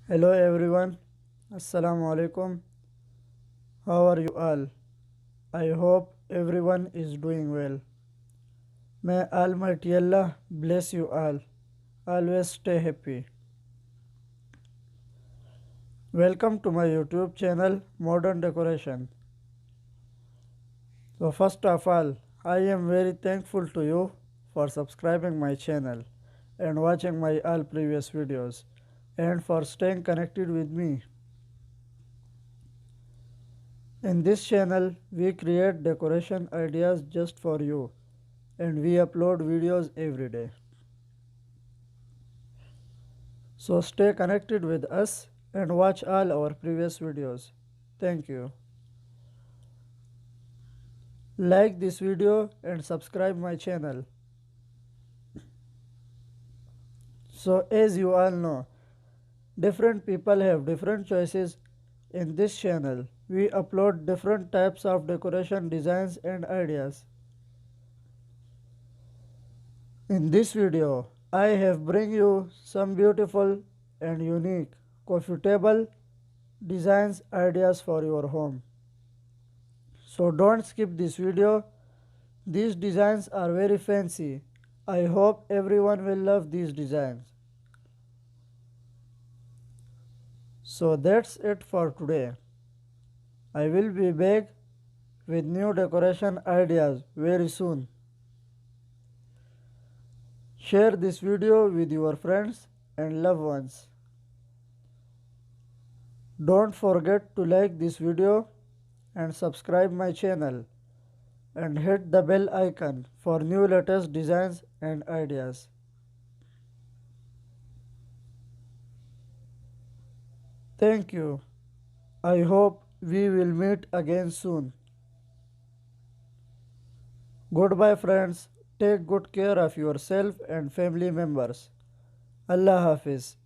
Hello everyone, Assalamu alaikum. How are you all? I hope everyone is doing well. May Almighty Allah bless you all. Always stay happy. Welcome to my YouTube channel Modern Decoration. So first of all, I am very thankful to you for subscribing my channel and watching my all previous videos and for staying connected with me. In this channel, we create decoration ideas just for you and we upload videos every day. So stay connected with us and watch all our previous videos. Thank you. Like this video and subscribe my channel. So as you all know, different people have different choices in this channel. We upload different types of decoration designs and ideas. In this video, I have bring you some beautiful and unique coffee table designs ideas for your home. So don't skip this video. These designs are very fancy. I hope everyone will love these designs. So that's it for today. I will be back with new decoration ideas very soon. Share this video with your friends and loved ones. Don't forget to like this video and subscribe my channel and hit the bell icon for new latest designs and ideas. Thank you. I hope we will meet again soon. Goodbye friends. Take good care of yourself and family members. Allah Hafiz.